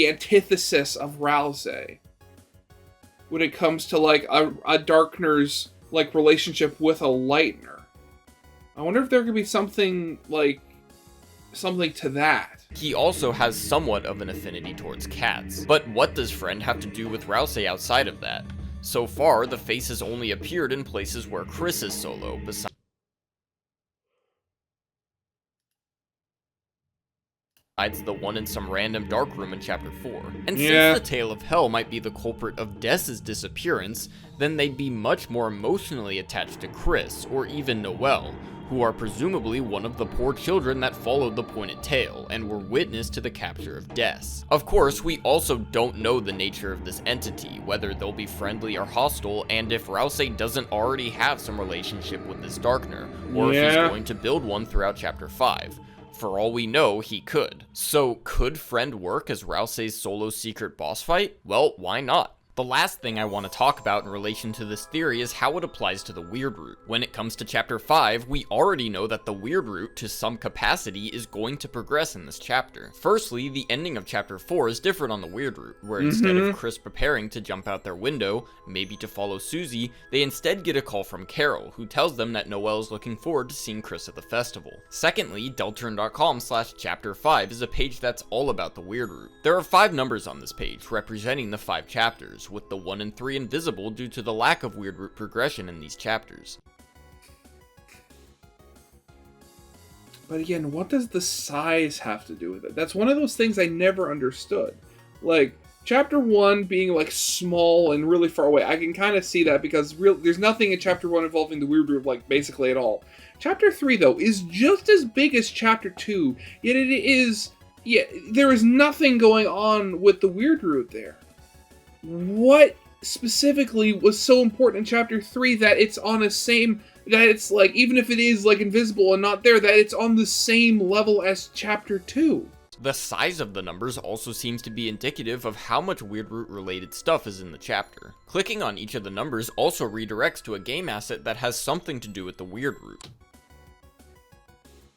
antithesis of Rousey when it comes to, like, a Darkner's, like, relationship with a Lightner. I wonder if there could be something to that. He also has somewhat of an affinity towards cats. But what does Friend have to do with Rousey outside of that? So far, the face has only appeared in places where Chris is solo, besides the one in some random dark room in Chapter 4. And since the Tale of Hell might be the culprit of Dess's disappearance, then they'd be much more emotionally attached to Chris, or even Noelle, who are presumably one of the poor children that followed the pointed tail, and were witness to the capture of Des. Of course, we also don't know the nature of this entity, whether they'll be friendly or hostile, and if Rousey doesn't already have some relationship with this Darkner, or if he's going to build one throughout Chapter 5. For all we know, he could. So, could Friend work as Rousey's solo secret boss fight? Well, why not? The last thing I want to talk about in relation to this theory is how it applies to the Weird Root. When it comes to Chapter 5, we already know that the Weird Root, to some capacity, is going to progress in this chapter. Firstly, the ending of Chapter 4 is different on the Weird Root, where instead of Chris preparing to jump out their window, maybe to follow Susie, they instead get a call from Carol, who tells them that Noelle is looking forward to seeing Chris at the festival. Secondly, Deltarune.com/Chapter 5 is a page that's all about the Weird Root. There are 5 numbers on this page, representing the 5 chapters, with the 1 and 3 invisible due to the lack of Weird Root progression in these chapters. But again, what does the size have to do with it? That's one of those things I never understood. Like, Chapter 1 being, like, small and really far away, I can kind of see that because there's nothing in Chapter 1 involving the Weird Root, like, basically at all. Chapter 3, though, is just as big as Chapter 2, yet it is... Yeah, there is nothing going on with the Weird Root there. What specifically was so important in Chapter 3 that it's on a same... that it's, like, even if it is, like, invisible and not there, that it's on the same level as Chapter 2? The size of the numbers also seems to be indicative of how much Weird Root related stuff is in the chapter. Clicking on each of the numbers also redirects to a game asset that has something to do with the Weird Root.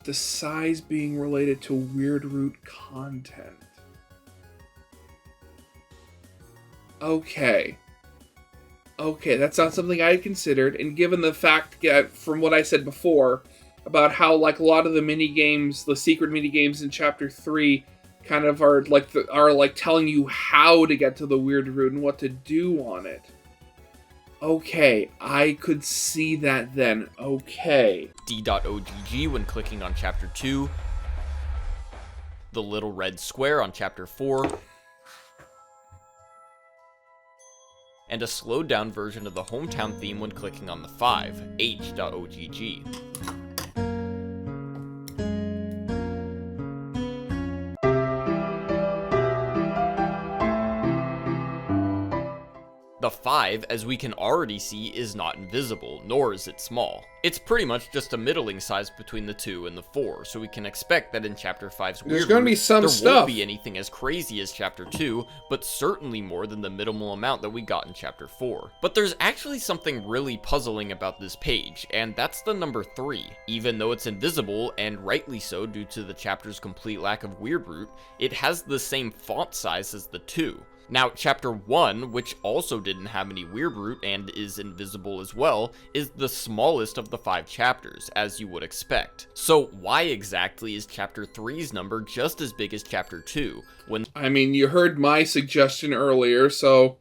The size being related to Weird Root content. Okay, that's not something I had considered, and given the fact, from what I said before, about how, like, a lot of the mini-games, the secret mini-games in Chapter 3, kind of are telling you how to get to the Weird Root and what to do on it. Okay, I could see that then, okay. D.OGG when clicking on Chapter 2, the little red square on Chapter 4, and a slowed down version of the hometown theme when clicking on the 5, H.OGG. The 5, as we can already see, is not invisible, nor is it small. It's pretty much just a middling size between the 2 and the 4, so we can expect that in Chapter 5's Weird Root, there won't be anything as crazy as Chapter 2, but certainly more than the minimal amount that we got in Chapter 4. But there's actually something really puzzling about this page, and that's the number 3. Even though it's invisible, and rightly so due to the chapter's complete lack of Weird Root, it has the same font size as the 2. Now, Chapter 1, which also didn't have any Weird Root and is invisible as well, is the smallest of the 5 chapters, as you would expect. So why exactly is Chapter 3's number just as big as Chapter 2, when... I mean, you heard my suggestion earlier, so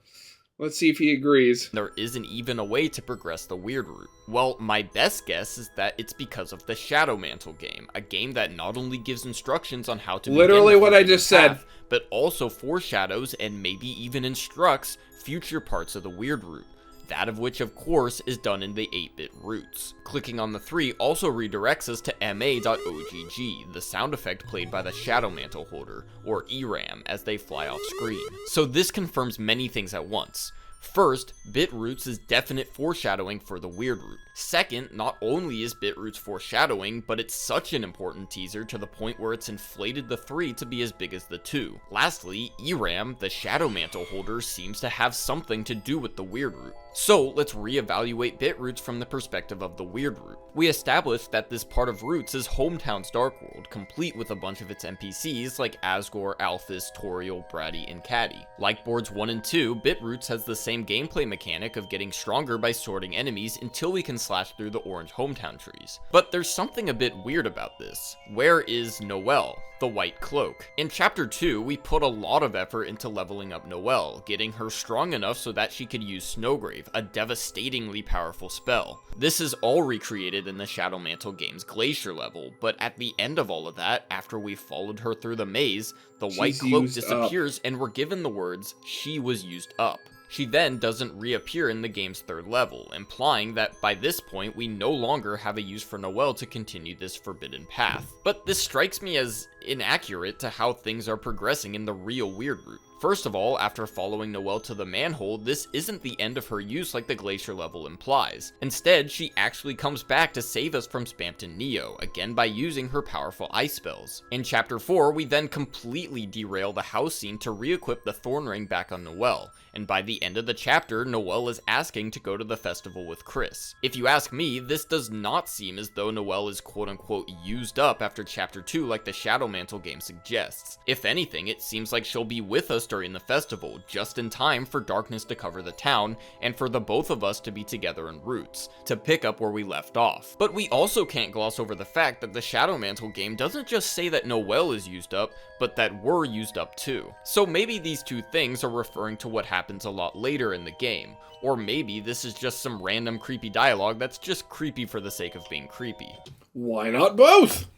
let's see if he agrees. There isn't even a way to progress the Weird Root. Well, my best guess is that it's because of the Shadow Mantle game, a game that not only gives instructions on how to literally what I just said, but also foreshadows and maybe even instructs future parts of the Weird Root, that of which of course is done in the 8-bit roots. Clicking on the 3 also redirects us to ma.ogg, the sound effect played by the Shadow Mantle holder, or ERAM, as they fly off screen. So this confirms many things at once. First, bit roots is definite foreshadowing for the Weird Root. Second, not only is Bitroot's foreshadowing, but it's such an important teaser to the point where it's inflated the 3 to be as big as the 2. Lastly, Eram, the Shadow Mantle holder, seems to have something to do with the Weirdroot. So let's reevaluate Bitroots from the perspective of the Weirdroot. We established that this part of Roots is Hometown's Dark World, complete with a bunch of its NPCs like Asgore, Alphys, Toriel, Bratty, and Caddy. Like boards 1 and 2, Bitroots has the same gameplay mechanic of getting stronger by sorting enemies until we can slash through the orange hometown trees. But there's something a bit weird about this. Where is Noelle, the White Cloak? In Chapter 2, we put a lot of effort into leveling up Noelle, getting her strong enough so that she could use Snowgrave, a devastatingly powerful spell. This is all recreated in the Shadow Mantle game's Glacier level, but at the end of all of that, after we followed her through the maze, the White Cloak disappears and we're given the words, "She was used up." She then doesn't reappear in the game's 3rd level, implying that by this point we no longer have a use for Noelle to continue this forbidden path. But this strikes me as inaccurate to how things are progressing in the real Weirdroot. First of all, after following Noelle to the manhole, this isn't the end of her use like the Glacier level implies. Instead, she actually comes back to save us from Spamton Neo, again by using her powerful ice spells. In Chapter 4, we then completely derail the house scene to re-equip the Thorn Ring back on Noelle, and by the end of the chapter, Noelle is asking to go to the festival with Chris. If you ask me, this does not seem as though Noelle is quote-unquote used up after Chapter 2 like the Shadow Mantle game suggests. If anything, it seems like she'll be with us during the festival, just in time for darkness to cover the town, and for the both of us to be together in Roots, to pick up where we left off. But we also can't gloss over the fact that the Shadow Mantle game doesn't just say that Noelle is used up, but that we're used up too. So maybe these two things are referring to what happens a lot later in the game, or maybe this is just some random creepy dialogue that's just creepy for the sake of being creepy. Why not both?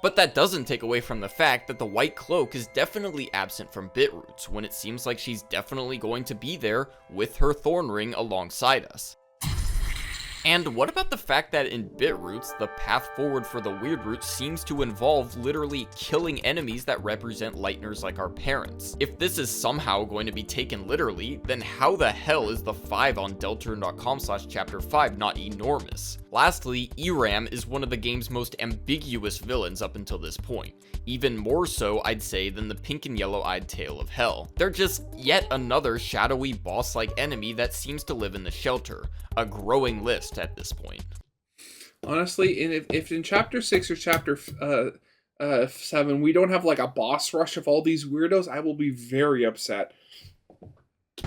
But that doesn't take away from the fact that the White Cloak is definitely absent from Bitroots, when it seems like she's definitely going to be there with her Thorn Ring alongside us. And what about the fact that in Bitroots, the path forward for the Weirdroot seems to involve literally killing enemies that represent Lightners like our parents? If this is somehow going to be taken literally, then how the hell is the 5 on Deltarune.com/chapter 5 not enormous? Lastly, Eram is one of the game's most ambiguous villains up until this point. Even more so, I'd say, than the pink and yellow-eyed tail of hell. They're just yet another shadowy boss-like enemy that seems to live in the shelter. A growing list at this point. Honestly, if in Chapter 6 or Chapter 7 we don't have like a boss rush of all these weirdos, I will be very upset.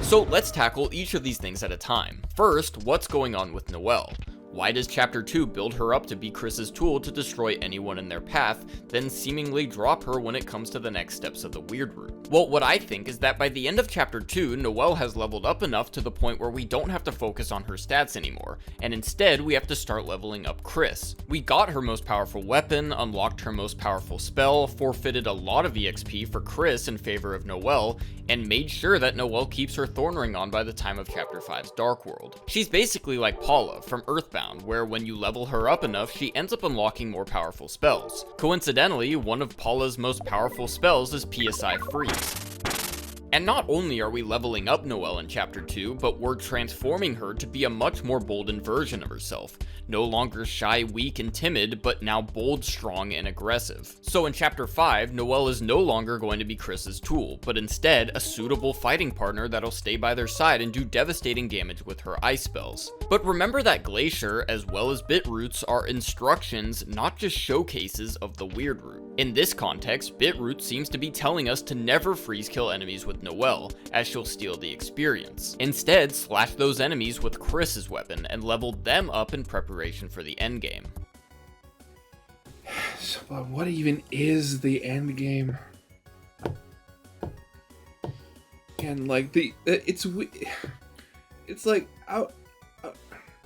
So let's tackle each of these things at a time. First, what's going on with Noelle? Why does Chapter 2 build her up to be Chris's tool to destroy anyone in their path, then seemingly drop her when it comes to the next steps of the Weirdroot? Well, what I think is that by the end of Chapter 2, Noelle has leveled up enough to the point where we don't have to focus on her stats anymore, and instead we have to start leveling up Chris. We got her most powerful weapon, unlocked her most powerful spell, forfeited a lot of EXP for Chris in favor of Noelle, and made sure that Noelle keeps her Thorn Ring on by the time of Chapter 5's Dark World. She's basically like Paula from Earthbound, where when you level her up enough, she ends up unlocking more powerful spells. Coincidentally, one of Paula's most powerful spells is PSI Freeze. And not only are we leveling up Noelle in Chapter 2, but we're transforming her to be a much more bolden version of herself. No longer shy, weak, and timid, but now bold, strong, and aggressive. So in Chapter 5, Noelle is no longer going to be Chris's tool, but instead a suitable fighting partner that'll stay by their side and do devastating damage with her ice spells. But remember that Glacier, as well as Bitroots, are instructions, not just showcases of the Weirdroot. In this context, Bitroot seems to be telling us to never freeze kill enemies with Noelle, as she'll steal the experience. Instead, slash those enemies with Chris's weapon and level them up in preparation for the endgame. So, what even is the endgame? And like it's like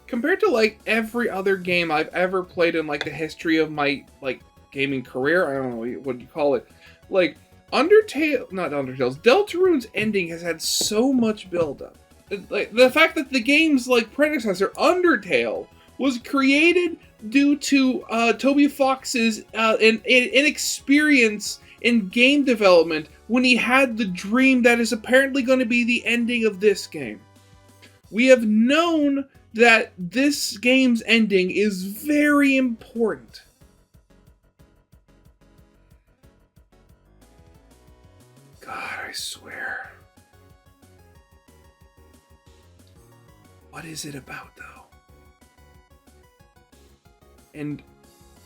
compared to like every other game I've ever played in like the history of my like gaming career, I don't know what you call it, like Deltarune's ending has had so much buildup. Like the fact that the game's like predecessor, Undertale, was created due to Toby Fox's inexperience in game development when he had the dream that is apparently going to be the ending of this game. We have known that this game's ending is very important. God, I swear. What is it about, though? And,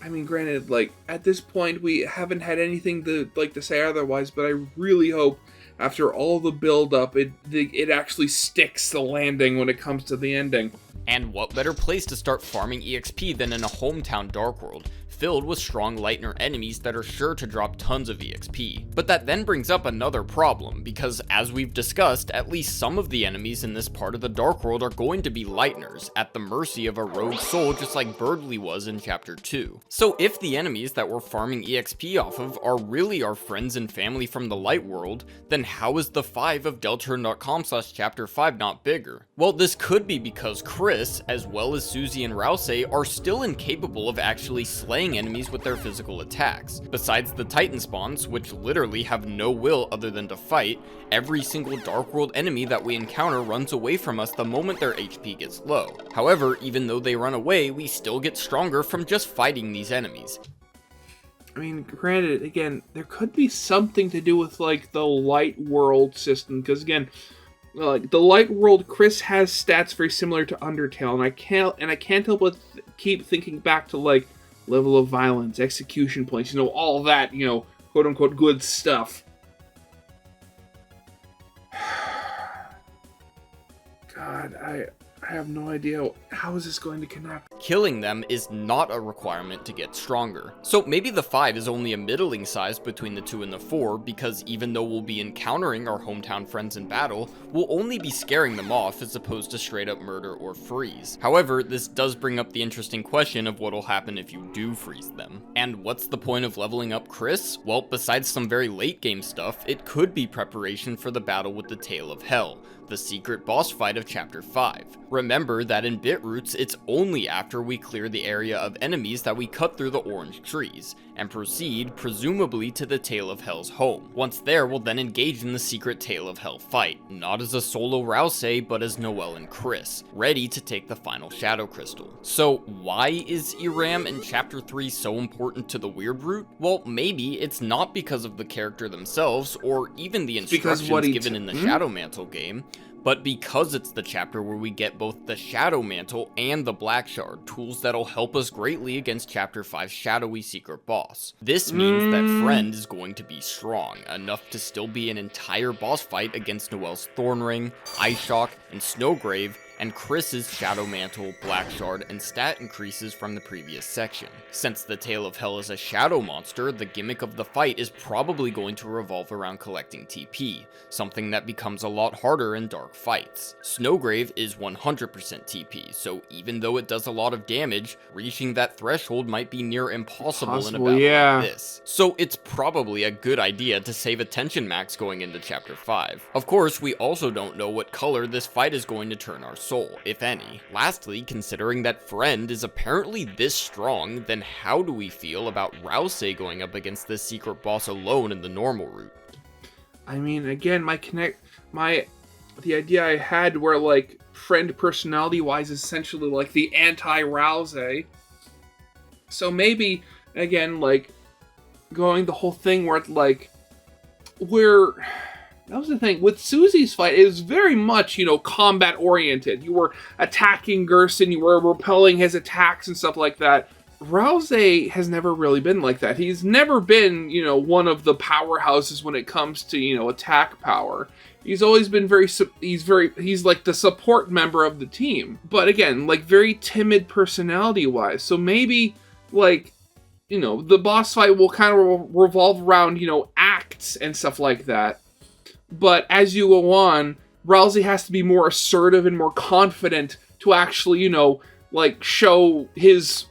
I mean, granted, like, at this point, we haven't had anything to say otherwise, but I really hope, after all the build-up, it actually sticks the landing when it comes to the ending. And what better place to start farming EXP than in a hometown Dark World, filled with strong Lightner enemies that are sure to drop tons of EXP. But that then brings up another problem, because as we've discussed, at least some of the enemies in this part of the Dark World are going to be Lightners, at the mercy of a rogue soul just like Birdly was in Chapter 2. So if the enemies that we're farming EXP off of are really our friends and family from the Light World, then how is the 5 of Deltarune.com/Chapter 5 not bigger? Well, this could be because Chris, as well as Susie and Rouse, are still incapable of actually slaying enemies with their physical attacks. Besides the Titan spawns, which literally have no will other than to fight, every single Dark World enemy that we encounter runs away from us the moment their HP gets low. However, even though they run away, we still get stronger from just fighting these enemies. I mean, granted, again, there could be something to do with, like, the Light World system, because, again, like, the Light World, Chris has stats very similar to Undertale, and I can't help but keep thinking back to, like, level of violence, execution points, all that, quote-unquote good stuff. God, I have no idea. How is this going to connect? Killing them is not a requirement to get stronger. So maybe the 5 is only a middling size between the 2 and the 4, because even though we'll be encountering our hometown friends in battle, we'll only be scaring them off as opposed to straight up murder or freeze. However, this does bring up the interesting question of what'll happen if you do freeze them. And what's the point of leveling up Chris? Well, besides some very late game stuff, it could be preparation for the battle with the Tail of Hell, the secret boss fight of Chapter 5. Remember that in Bitroots, it's only after we clear the area of enemies that we cut through the orange trees, and proceed, presumably, to the Tail of Hell's home. Once there, we'll then engage in the secret Tail of Hell fight, not as a solo Rouse, but as Noelle and Chris, ready to take the final Shadow Crystal. So why is Iram in Chapter 3 so important to the Weirdroot? Well, maybe it's not because of the character themselves, or even the instructions given in the Shadow Mantle game, but because it's the chapter where we get both the Shadow Mantle and the Black Shard, tools that'll help us greatly against Chapter 5's shadowy secret boss. This means that Friend is going to be strong, enough to still be an entire boss fight against Noelle's Thornring, Ice Shock, and Snowgrave, and Chris's Shadow Mantle, Black Shard, and stat increases from the previous section. Since the Tail of Hell is a shadow monster, the gimmick of the fight is probably going to revolve around collecting TP, something that becomes a lot harder in dark fights. Snowgrave is 100% TP, so even though it does a lot of damage, reaching that threshold might be near impossible in a battle like this. So it's probably a good idea to save attention max going into Chapter 5. Of course, we also don't know what color this fight is going to turn our soul, if any. Lastly, considering that Friend is apparently this strong, then how do we feel about Rouse going up against this secret boss alone in the normal route? I mean, again, the idea I had where, like, Friend personality-wise is essentially like the anti-Rouse. So maybe, again, like, going the whole thing where, like, that was the thing. With Susie's fight, it was very much, combat-oriented. You were attacking Gerson, you were repelling his attacks and stuff like that. Rouse has never really been like that. He's never been, one of the powerhouses when it comes to, attack power. He's always been he's like the support member of the team. But again, like, very timid personality-wise. So maybe, like, the boss fight will kind of revolve around, acts and stuff like that. But as you go on, Rouse has to be more assertive and more confident to actually, show his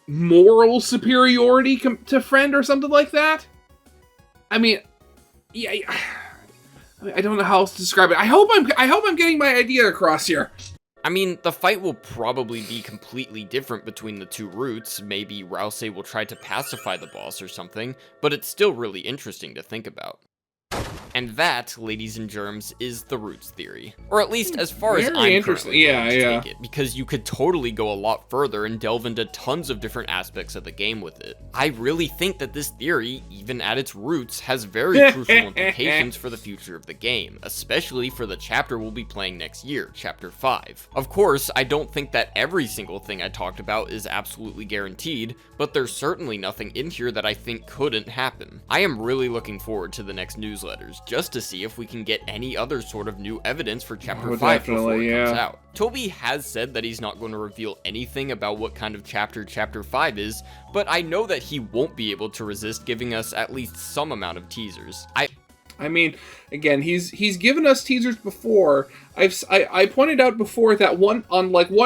moral superiority to Friend or something like that. I mean, yeah, I don't know how else to describe it. I hope I'm getting my idea across here. I mean, the fight will probably be completely different between the two routes. Maybe Rouse will try to pacify the boss or something, but it's still really interesting to think about. And that, ladies and germs, is the Roots theory. Or at least as far as Very I'm interesting. currently willing to Yeah. take it, because you could totally go a lot further and delve into tons of different aspects of the game with it. I really think that this theory, even at its roots, has very crucial implications for the future of the game, especially for the chapter we'll be playing next year, Chapter 5. Of course, I don't think that every single thing I talked about is absolutely guaranteed, but there's certainly nothing in here that I think couldn't happen. I am really looking forward to the next newsletters, just to see if we can get any other sort of new evidence for Chapter 5 before it comes out. Toby has said that he's not going to reveal anything about what kind of chapter Chapter 5 is, but I know that he won't be able to resist giving us at least some amount of teasers. I mean, again, he's given us teasers before. I pointed out before that one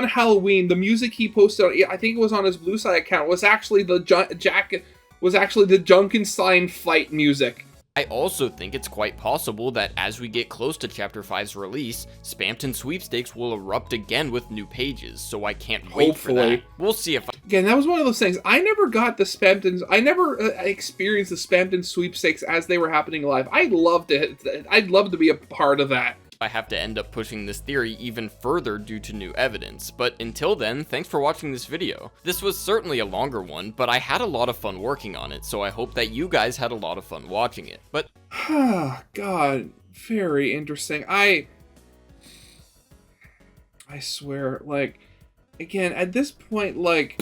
Halloween, the music he posted, I think it was on his Blue Sky account, was actually the Junkenstein fight music. I also think it's quite possible that as we get close to Chapter 5's release, Spamton Sweepstakes will erupt again with new pages, so I can't wait for that. We'll see if Again, that was one of those things. I never got the Spamtons. I never experienced the Spamton Sweepstakes as they were happening live. I'd love to be a part of that. I have to end up pushing this theory even further due to new evidence, but until then, thanks for watching this video. This was certainly a longer one, but I had a lot of fun working on it, so I hope that you guys had a lot of fun watching it. But God, very interesting. I swear, like, again, at this point, like,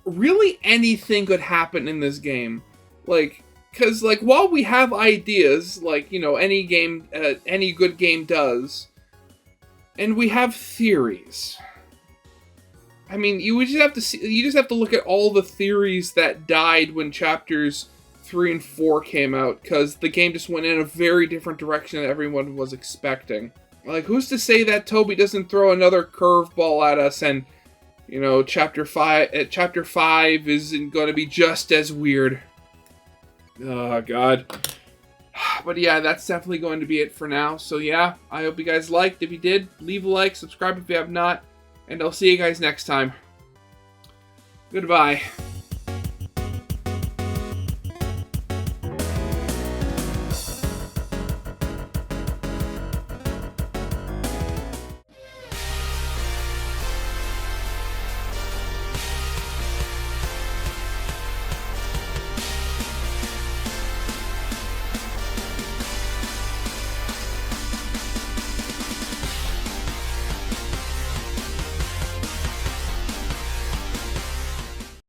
really anything could happen in this game. Like, because, like, while we have ideas, like, you know, any good game does, and we have theories. I mean, you just have to look at all the theories that died when chapters 3 and 4 came out, because the game just went in a very different direction than everyone was expecting. Like, who's to say that Toby doesn't throw another curveball at us, and, you know, chapter 5 isn't going to be just as weird. Oh, God. But yeah, that's definitely going to be it for now. So yeah, I hope you guys liked. If you did, leave a like, subscribe if you have not, and I'll see you guys next time. Goodbye.